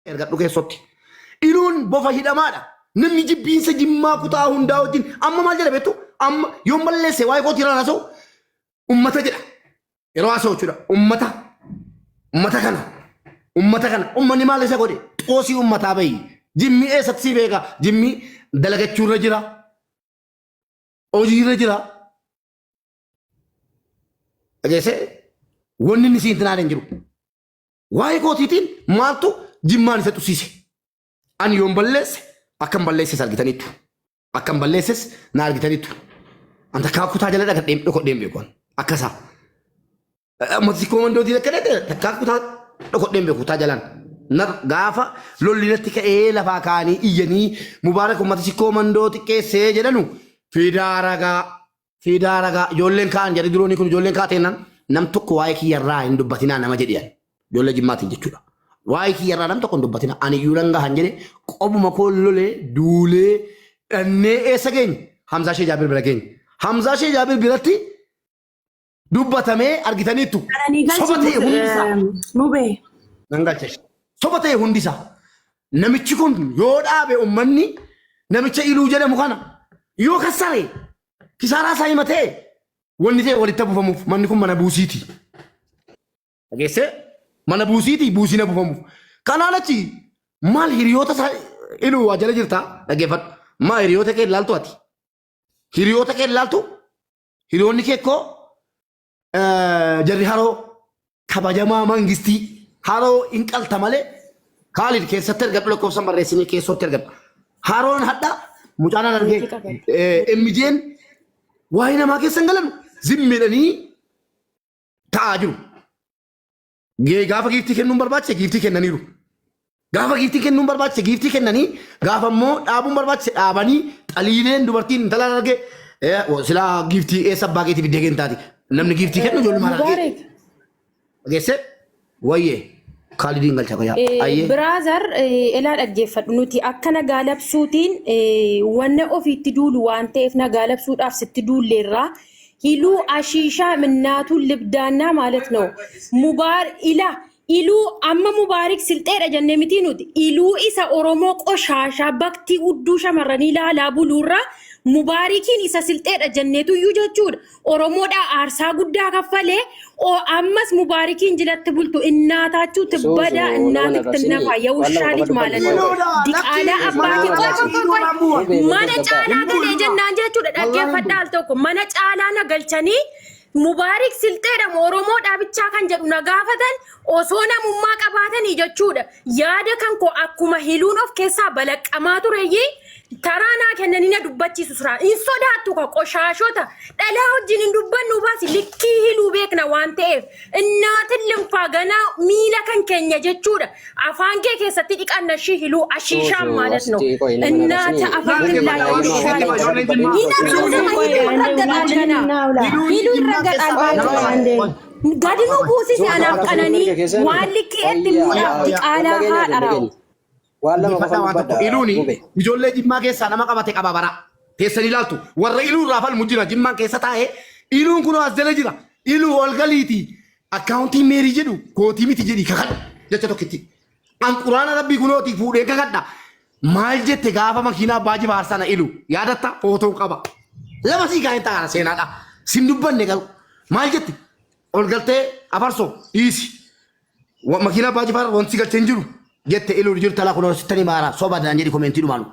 erga dhuke sotti iluun bofa hidhamaadha namni jibbiinsa jimmaa kutaa hundaa wajjin amma maal jedha beektu amma yoon balleesse waa'ee kootii irraa haasa'u ummata jedha yeroo haasa'u jechuudha ummata kana ummanni maal isa godhe xoosii ummataa bayi jimmi eessatti si beeka jimmi dalagachuu irra jira hojii irra jira dhageesse wanni inni siin tinaan hin jiru waa'ee kootiitiin maaltu jimmaan isa tusiise ani yoon balleesse akkam balleesses argitaniittu akkam balleesses na argitaniittu anta kaa kutaa jala dhokodheen beekuun akkasaa mati koomandootiin akka dhaqe kaa kutaa dhokodheen beeku kutaa jalaan gaafa lolli natti ka'ee lafaa kaanii iyyanii mubaarak ummati koomandoo xiqqeessee jedhanu fiidaa ragaa ijoolleen kaan jedhe duroonni kun ijoolleen kaateennan nam tokko waa'ee kiyyarraa hin dubbatinaa nama jedhiyan ijoollee jimmaatiin jechuudha. Waa'ee kiyyarraa nam tokko hin dubbatina ani iyyuu langaa han jedhe qobuma koo lolee duulee dhannee eessa geenya Hamzaa Shee Jaabir bira geenya. Hamzaa Shee Jaabir biratti dubbatamee argitaniittu soba ta'e hundisaa. Nangalchesh. Soba ta'e hundisaa. Namichi kun yoo dhaabe ummanni namicha iluu jedhamu kana yoo kassare kisaaraa isaa himatee wanni ta'e walitti buufamuuf manni kun mana buusiiti. Dhageesse mana buusiiti buusina buufamuuf. Kanaan achi maal hiriyoota isaa iluu waa jala jirtaa dhaggeeffadhu. Maa hiriyoota kee ilaaltu ati? Hiriyoota kee ilaaltu? Hiriyoonni kee koo jarri haroo kabajamaa mangistii haroo hin qalta malee Khalid keessatti erga lakkoofsan barreessinii keessatti erga haroon hadha mucaanaan argee emmijeen waa'ee namaa keessan galan zimmeedhanii ta'aa jiru. Gaafa giiftii kennuun barbaachise giiftii kennaniiru. Gaafa giiftii kennuun barbaachise giiftii kennanii gaafa immoo dhaabuun barbaachise dhaabanii xaliileen dubartiin intalaan argee silaa giiftii eessa abbaa keetiif iddee keentaati. Namni giiftii kennu ijoollee maal argee? Dhageesse wayyee Khalidin galcha koyaa. Brother ilaa dhaggeeffadhu nuti akka nagaa labsuutiin wanna ofiitti duulu waan ta'eef nagaa labsuudhaaf sitti duulleerraa hiluu ashiishaa minnaatu libdaannaa ማለት ነው ሙባር ኢላ ኢሉ አመ ሙባሪክ ስልጤዳ ጀነ ሚቲ ኑቲ ኢሉ ኢሳ ኦሮሞ ቆሻሻ በክቲ ውዱ ሸመረኒ ላላ ቡሉራ ሙባሪኪን ኢሳ ስልጤዳ ጀነቱ ዩጀቹድ ኦሮሞዳ አርሳ ጉዳ ከፈለ ኦ አመስ ሙባሪኪን ጅለት ቡልቱ እናታችሁ ትበዳ እናትክ ትነፋ የውሻ ልጅ ማለት ነው ዲቃላ አባቲ ቆይ ማነ ጫላ ገለ ጀናን ጀቹ ደገፈዳል ተኮ ማነ ጫላ ነገልቸኒ ሙባሪክ ስልጤዳ ኦሮሞዳ ብቻ ካን ጀዱ ነጋፈተን ኦሶና ሙማ ቀባተን ይጀቹዳ ያደ ከንኮ አኩማ ሂሉን ኦፍ ኬሳ በለቀማቱ ረይ ተራና ከነኒና ዱባቺ ሱስራ ኢንሶዳቱ ቆሻሾታ ደላው ጂን ዱበኑ ባሲ ልኪ ሂሉ ቤክና ዋንቴፍ እናትን ልምፋ ገና ሚላ ከንከኛ ጀቹዳ አፋንኬ ከሰቲ ዲቃነሽ ሂሉ አሺሻ ማለት ነው እናት አፋንላ ይሻል ሂሉ ይረጋጣል ባንዴ ጋድኑ ቡሲስ አናቀነኒ ዋልክ እትሙዳ ዲቃላ ሃዳራው Iluuni ijoollee jimmaa keessaa nama qabate qaba bara teessanii ilaaltu warra iluu raafal mujjira jimmaan keessa taa'ee iluun kun as jala jira iluu ol galiiti akkaawuntii meerii jedhu kootii miti jedhi kakadhu jecha tokkitti an quraana rabbii kunooti fuudhee kakadha maal jette gaafa makiinaa baajii baarsana iluu yaadatta footoo qaba lama sii gaa'in taa'ana seenaadha sin dubbanne galu maal jette ol galtee afarsoo dhiisi makiinaa baajii baar wanti galcheen jiru jette iluu jirta la kuno sittani mara soba dan jedi commenti dumalu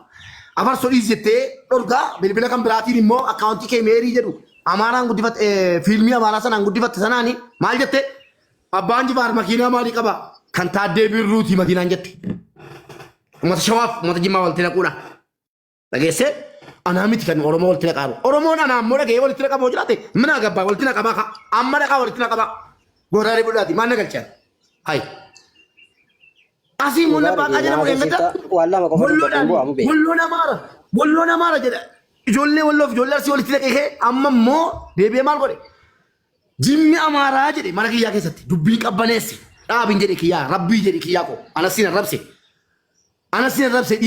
afar so dis jette dorga bilbila kam birati immo account ke meri jedu amara ngudifat filmi amara sana ngudifat sanani mal jette abanji bar makina mali qaba kan tadde birruti makina jette mata shawaf mata jima wal tilaquna dagese ana mit kan oromo wal tilaqaru oromo ana mo dage wal tilaqabo jirate mina gabba wal tilaqaba ka amma daga wal tilaqaba gorari budati man nagalcha hay Asih mulai pakai aja namun yang kata, bollo na mara jadi, jolle wallof jolle si walli tidak keke, amma mo debe mal kore, jimmy amara aja deh, mana kiya kesati, dublik abanesi, abin jadi kiya, rabbi jadi kiya ko, anasina rabse,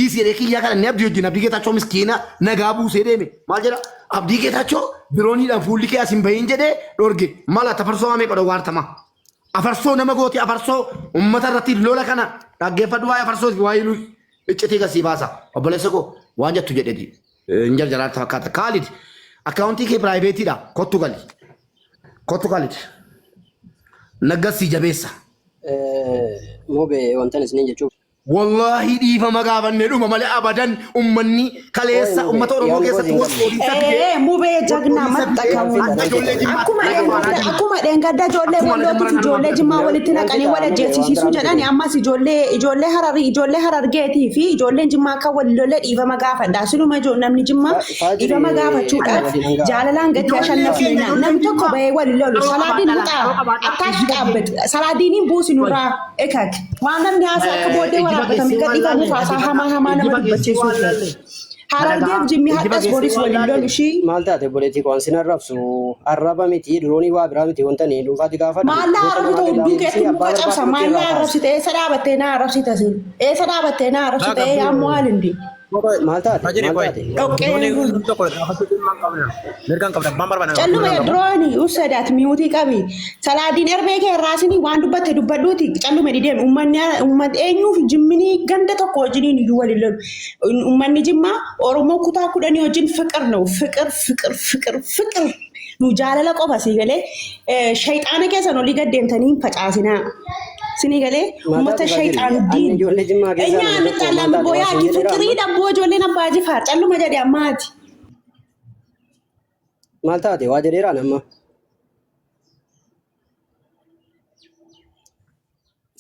isi jadi kiya kan, ne abdi ujina, abdi kita comis kina, nagabu sedeme, mal jadi, abdi kita co, bironi dan fulli ke asim bayin jadi, dorge, malah tafarso ame kodo wartama. Afarso nama goti afarso ummata rati lola kana dhaggeeffadhu waa'ee farsoos waa'ee iluu iccitii gasii baasa obboleessa koo waan jettu jedheeti hin jarjaraatti fakkaata Khalid akkaawuntii kee piraayiveetiidha kottu Khalid naggasii jabeessa Mobe wantan isiniin jechuudha. والله دي فما قابل ندوم ملء أبدا أمني كليسا أمته روما كيسا مو بيجانا ما تكمل أكما دينغادا جولة ولا بتو جولة جما ولا تناكني ولا جيسي سوجاني أما سي جولة هرار جيتي في جولة جما كول لولا إيفا ما قافا داسلو ما جو نمني جما إيفا ما قافا شوكا جالالان قتي عشان نفلنا نمتكو بي ولا لولو سلادين متى أتاش كابت سلادين بوسي نورا إكاك وانا ناسا كبودي Tamika mufasa hama nama dibbachiisuuf. Harargeef jimmi haddas boris waliin lolu ishii. Maal taate boleetii qoon sin arrabsu arraba miti duroonii waa biraa miti wanta ni dhuunfaati gaafa. Maal arrabsite hudduu keetti muka cabsa maal arrabsite eessa dhaabattee na arrabsite sin eessa dhaabattee na arrabsite ammoo haalindi. Maal taate calluma drooni usadaat miyuutii qabi salaadiin erbee kee raasini waan dubbatte dubbadhuuti calluma dideen ummat eenyuuf jimminii ganda tokko wajjiniin iyyuu waliin lolu ummanni jimmaa oromoo kutaa kudhanii wajjin fiqir ነው ፍቅር nu jaalala qofa si galee shayxaana keessan olii gaddeemtanii facaasinaa sini galee ummata shayxaan diin enya antalaan boyaa ki fiqirii dhaboo ijoolleen abbaa jifaar calluma jedhe ammaati maal taate waa jedheeraan amma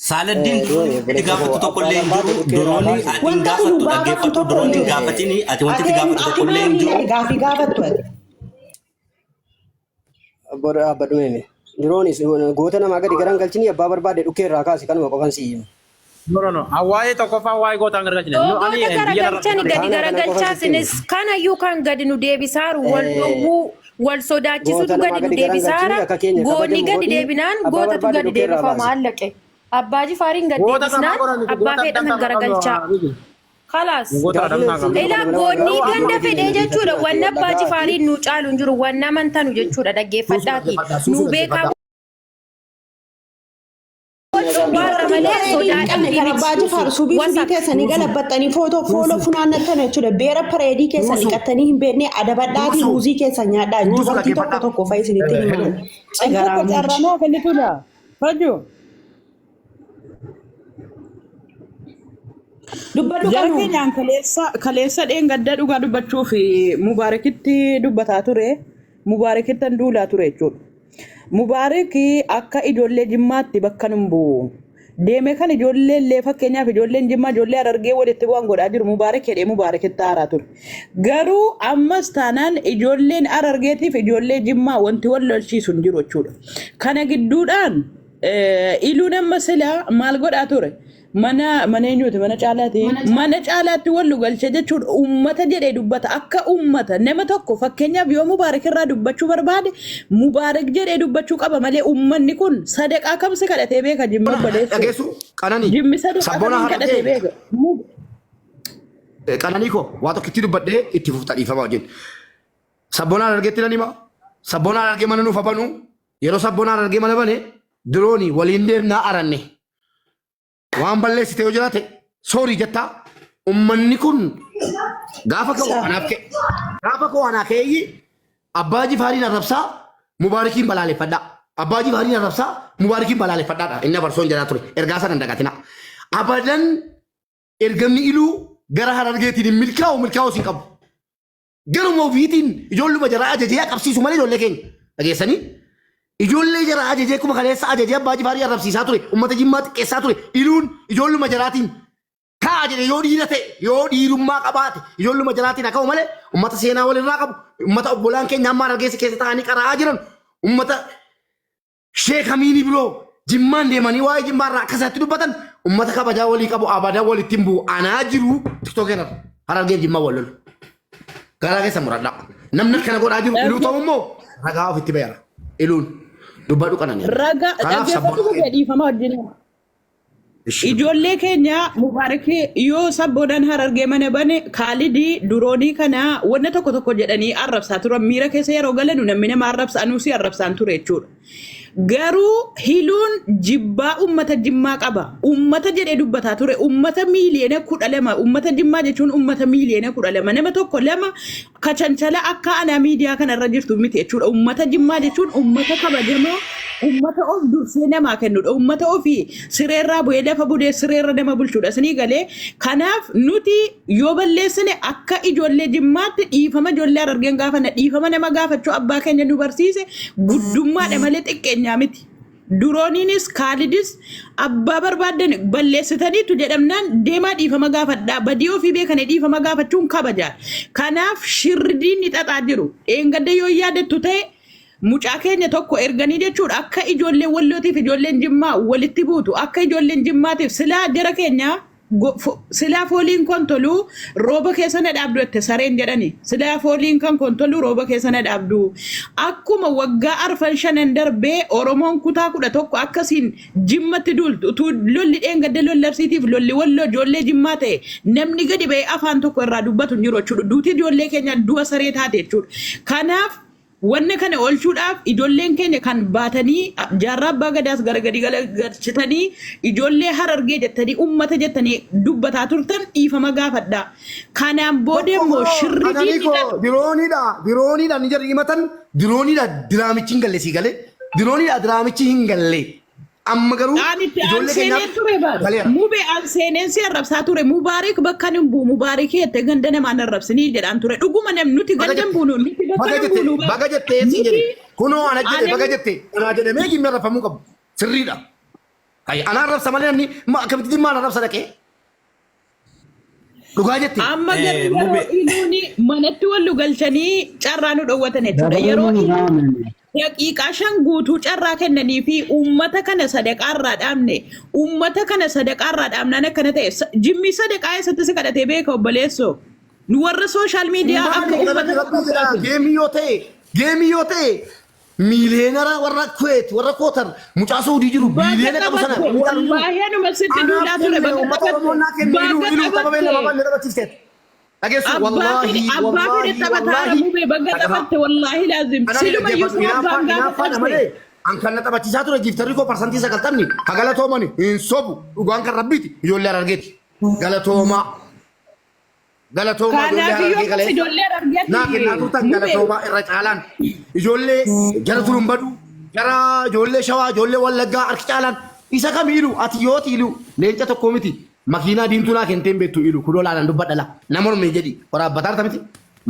Saladin gafatu tokkollee jiru dorooni ati gafatu dhaggeeffatu dorooni gaafatini ati wanti gafatu tokkollee jiru gaafattu badumeme duroonis goota namaa gadi garan galchini abbaa barbaade dhukkee irraa kaasi kanuma qofan siyyim no awaaye tokkoffaa waa'ee gootaan gargalchine goota garagalchani gadi garagalchaasinis kanayyuu kan gadi nu deebisaaru wal dhowwuu wal sodaachisutu gadi nu deebisaara goonni gadi deebinaan gootatu gadi deebifama maallaqe abbaa jifaariin gadi deebisnaan abbaa fedhan garagalchaa خلاص إلى بوني كندا في ديجا شورا وانا باجي فارين نو چالون جرو وانا من تانو جا شورا دا جي فتاتي نو بيكا baji farsu bi keessa ni galabattanii footoo fooloo funaannattan jechuudha beera pareedii keessa dhiqattanii hin beekne adabadhaatii muuzii keessa nyaadhaa dubartii tokko fa'i isinitti himan carranoo kennitudha fajju jara keenyaan kaleessa dheengadda dhugaa dubbachuuf mubaarakitti dubbataa ture mubaarakittan duulaa ture jechuudha mubaaraki akka ijoollee jimmaatti bakka nun bu'u deeme kan ijoollee illee fakkeenyaaf ijoolleen jimmaa ijoollee Harargee walitti bu'an godhaa jiru mubaarak jedhee mubaarakitti haaraa ture garuu ammas taanaan ijoolleen Harargeetiif ijoollee jimmaa wanti wal lolchiisu hin jiru jechuudha kana gidduudhaan iluun amma silaa maal godhaa ture mana eenyuuti mana caalaatti wallu galche jechuudha ummata jedhee dubbata akka ummata nama tokko fakkeenyaaf yoo mubaarak irraa dubbachuu barbaade mubaarak jedhee dubbachuu qaba malee ummanni kun sadaqaa kamsi kadhatee beeka jimma dhageessu qananii jimmi sadaqaa kadhatee beeka qananii ko waa tokko itti dubbadhee itti fufta dhiifama wajjin sabboonaan argeetti nan hima sabboonaan argee mana nuuf abanuu yeroo sabboonaan argee mana bane diroonii waliin deemnaa aranne waan balleessite yoo jiraate soorii jettaa ummanni kun gaafa koo anaa keeyyi abbaa jifaariin arrabsaa mubaarakiin balaaleffadhaa abbaa jifaariin arrabsaa mubaarakiin balaaleffadhaadha inni abarsoon jedhaa ture ergaa sana hin dagatina abadan ergamni iluu gara Harargeetiin milkaa'u sin qabu garuma ofiitiin ijoolluma jaraa ajajee qabsiisu malee ijoollee keenya dhageessanii ijoollee jaraa ajajee kuma kaleessa ajajee abbaa jifaarii arrabsiisaa ture ummata jimmaa xiqqeessaa ture iluun ijoolluma jaraatiin kaa jedhe yoo dhiira ta'e yoo dhiirummaa qabaate ijoolluma jaraatiin akka malee ummata seenaa walirraa qabu ummata obbolaan keenya amma Harargee keessa ta'anii qaraa jiran ummata sheekamiini biroo jimmaan deemanii waa'ee jimmaarraa akkasatti dubbatan ummata kabajaa walii qabu abadaa walitti hin bu'u anaa jiru tiktookeerra Harargee jimmaa wal lolu garaa keessa muradhaa namni kana godhaa jiru iluu ta'u immoo ragaa ofitti beera iluun dubbadhu kanani raga dhaggeeffatu dhiifama wajjin ijoollee keenya mubaarak yoo sabboodhaan Harargee mana bane Kaalidii duroonii kana wanna tokko jedhanii arrabsaa turan miira keessa yeroo galanu namni nama arrabsa anuusi arrabsaan ture jechuudha garuu hiluun jibbaa ummata jimmaa qaba ummata jedhee dubbataa ture ummata miiliyoona 12 ummata jimmaa jechuun ummata miiliyoona 12 nama tokko lama kachanchala akka ana miidiyaa kanarra jirtu miti jechuudha ummata jimmaa jechuun ummata kabajamoo ummata of dursee namaa kennudha ummata ofii sireerraa bu'ee lafa budee sireerra nama bulchuudha sinii galee kanaaf nuti yoo balleessine akka ijoollee jimmaatti dhiifama ijoollee Harargeen gaafa na dhiifama nama gaafachuu abbaa keenya nu barsiise guddummaadha malee xiqqeenyaa miti durooniinis kaalidis abbaa barbaadan balleessitaniitu jedhamnaan deemaa dhiifama gaafadhaa badii ofii beekanii dhiifama gaafachuun kabajaa kanaaf shirdiin ni xaxaa jiru dheengadda yoo yaadattu ta'e mucaa keenya tokko erganii jechuudha akka ijoollee wallootiif ijoolleen jimmaa walitti buutu akka ijoolleen jimmaatiif silaa jara keenya silaa fooliin kan tolu rooba keessa na dhaabdu itti sareen jedhani silaa fooliin kan tolu rooba keessa na dhaabdu akkuma waggaa arfan shanan darbee oromoon kutaa 11 akkasiin jimmatti duultu lolli dheengadda lollabsiitiif lolli walloo ijoollee jimmaa ta'e namni gadi ba'ee afaan tokko irraa dubbatu hin jiru jechuudha duuti ijoollee keenya du'a saree taate jechuudha kanaaf wanne kana oolchuudhaaf ijoolleen keenya kan baatanii jaarraa abbaa gadaas gargadi galchitanii ijoollee Harargee jettanii ummata jettanii dubbataa turtan dhiifama gaafadhaa kanaan booda immoo dirooniidha ni jedhu himatan dirooniidha diraamichi hin galle si galee dirooniidha diraamichi hin galle amma garuu ijoollee keenyaaf mube anseeneen si arrabsaa ture mubaarik bakka hin buu mubaarik yette ganda namaan arrabsinii jedhaan ture dhuguma nam nuti ganda hin buunu nuti bakka hin buunu baga jettee si jedhe kunoo ana jedhe baga jettee ana jedhe meeqii mi arrabfamuu qabu sirriidha ana arrabsa malee namni akkamitti dhimma ana arrabsa dhaqee dhugaa jettee amma garuu iluuni manatti wallu galchanii carraa nu dhowwatan jechuudha yeroo daqiiqaa 5 guutuu carraa kennanii fi ummata kana sadaqaarraa dhaabne ummata kana sadaqaarraa dhaabnaan akkana ta'e jimmi sadaqaa eessatti si kadhatee beeka obboleessoo nu warra sooshaal miidiyaa akka ummata geemii yoo ta'e miiliyeenara warra Kuwait warra Kootar mucaa Saudii jiru miiliyeena qabu sana baay'ee numa sitti duudhaa ture bakka والله والله والله لازم سلم an kan taphachiisaa ture giiftarri koo parsantii 90 ka galatoomani hin sobu dhugaan kan rabbiiti ijoollee Harargeeti galatoomaa ijoollee Harargeeti naa kennaa turtan galatoomaa irra caalaan ijoollee jara turumbadu jara ijoollee shawaa ijoollee wallaggaa harki caalaan isa kamiilu ati yoo tiilu leenca tokko miti makiinaa diimtuu naa kenniteen beektu ilu kudoo laalaan dubbadhala nama ormee jedhi waraabbataa arta miti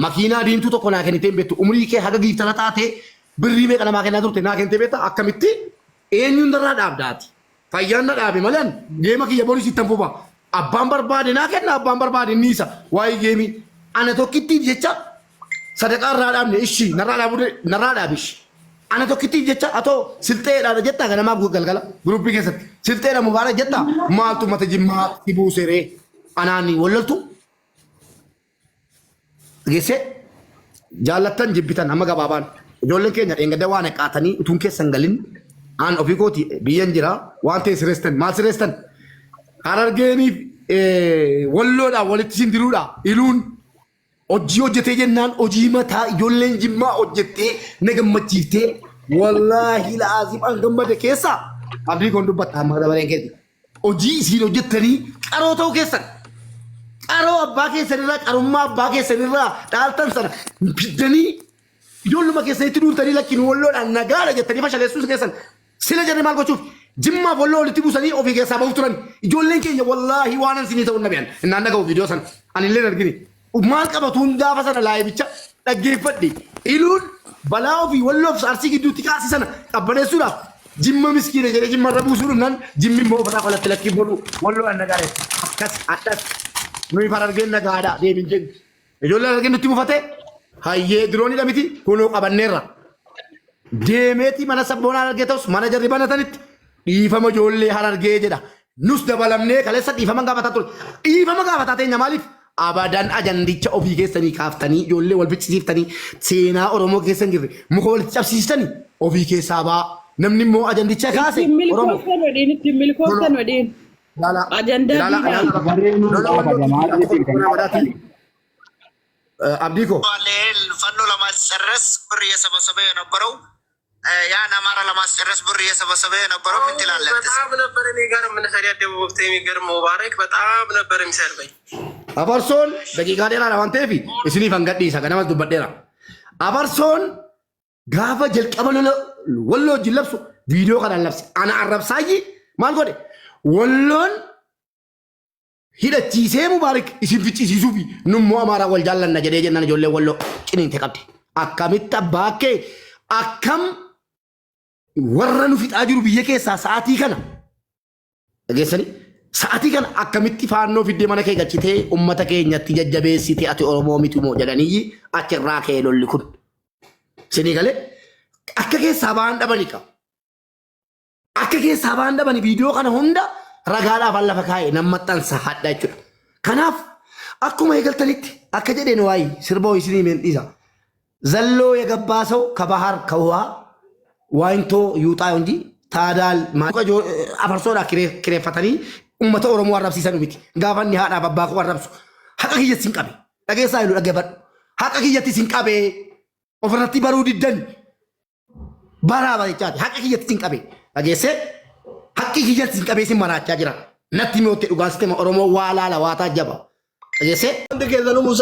makiinaa diimtuu tokko naa kenniteen beektu umrii kee haga giiftara taate birrii meeqa namaa kennaa turte naa kennitee beekta akkamitti eenyuun darraa dhaabdaati fayyaan na dhaabe malee geema kiyya boris ittan fuba abbaan barbaade naa kenna abbaan barbaade niisa waa'ee geemii ana tokkittiif jecha sadaqaa irraa dhaabne ishii narraa dhaabishi ana tokkittiif jecha atoo silxeedhaan jetta ganamaa galgala guruppii keessatti silxeedhaan mubaara jetta maaltu mata jimmaa si buuseree anaani walloltu geesse jaallattan jibbitan amma gabaabaan ijoolleen keenya dheengadda waan qaatanii utuun keessan galin aan ofii kooti biyyan jira waan ta'e sireestan maal sireestan Harargeeniif walloodhaan walitti sindiruudha iluun hojii hojjetee jennaan hojii mataa ijoolleen jimmaa hojjettee na gammachiiftee wallaahi la'aasiif an gammade keessa abdii kun dubbatta amma dabareen keeti hojii isiin hojjettanii qaroo ta'uu keessan qaroo abbaa keessanirraa qarummaa abbaa keessanirraa dhaaltan sana fiddanii ijoolluma keessanitti duurtanii lakkiin walloodhaan nagaadha jettanii fashaleessuus keessan sila jarri maal gochuuf jimmaa walloo walitti buusanii ofii keessaa bahuuf turan ijoolleen keenya wallaahi waan ansinii ta'uu nabi'an innaan dhaga'u viidiyoo sana ani illee argini maal qabatuun gaafa sana laayibicha dhaggeeffadhe iluun balaa ofii walloof arsii gidduutti kaasi sana qabbaneessuudhaaf jimma miskiina jedhee jimma irra buusuudhuun nan jimmi immoo ofataa falatti lakkii bolu walloodhaan nagaadha akkas nuyi Harargeen nagaadha deebiin jennu ijoollee Harargeen nutti mufate hayyee diroonidha miti kunoo qabanneerra deemeeti mana sabboonaa Harargee ta'us mana jarri banatanitti dhiifama ijoollee Harargee jedha nus dabalamnee kaleessa dhiifama gaafataa ture dhiifama gaafataa teenya maaliif abadan ajandicha ofii keessanii kaaftanii ijoollee wal ficcisiiftanii seenaa Oromoo keessa hin jirre muka walitti cabsiistanii ofii keessaa baa namni immoo ajandicha kaase Oromoo አብዲኮ ፋኖ ለማስጨረስ ብር እየሰበሰበ የነበረው ያን አማራ ለማስጨረስ ብር እየሰበሰበ የነበረው ምን ትላለህ? በጣም ነበር እኔ ጋር ምን ከዲያደቡ ወቅት የሚገርም ሙባረክ በጣም ነበር የሚሰርበኝ። አበርሶን ደቂቃ ደራ ለዋንቴፊ እስኒ ፈንገዲ ሰገናስ ዱበደራ አበርሶን ጋፈ ጀልቀበለ ወሎ ጅለብሱ ቪዲዮ ካላልብስ አና አረብሳይ ማል ጎዴ ወሎን ሂደቺሴ ሙባረክ ኢሲን ፍጪሲሱፊ ኑሞ አማራ ወልጃለና ጀዴ ጀናን ጆሌ ወሎ ጭኒን ተቀብቲ አካሚታ ባኬ አካም ወረኑ ፊጣጅሩ ብየ ኬሳ ሰዓቲ ከና እገሰኒ ሰዓቲ ከና አከሚtti faannoo fidde mana kee gachite ummata keenyatti jajjabeessite ati oromoo miti moo jedhanii achirraa kee lolli kun sini gale akka keessaa baan dhabani qaba akka keessaa baan dhabani viidiyoo kana hunda ragaadhaaf lafa kaa'e nammaxxansa hadha jechuudha kanaaf akkuma eegaltanitti akka jedheen waayii sirboo isinii meendhiisa zalloo የገባ ሰው ከባህር ከውሃ ዋይንቶ ይውጣ እንጂ ታዳል ማቀጆ አፈርሶዳ ክሬፈተኒ ኡመተ ኦሮሞ አራብሲሰኑ ቢቲ ጋፋኒ ሃዳ ባባቆ አራብሱ ሐቀቂየት ሲንቀበ ደገሳ ይሉ ደገበ ሐቀቂየት ሲንቀበ ኦፈረቲ በሩ ዲደን ባራባ ይቻት ሐቀቂየት ሲንቀበ ደገሰ ሐቀቂየት ሲንቀበ ሲማራቻ ጅራ ነቲ ሞቴ ዱጋስተ ኦሮሞ ዋላ ለዋታ ጀባ ደገሰ እንደገዘኑ ሙሳ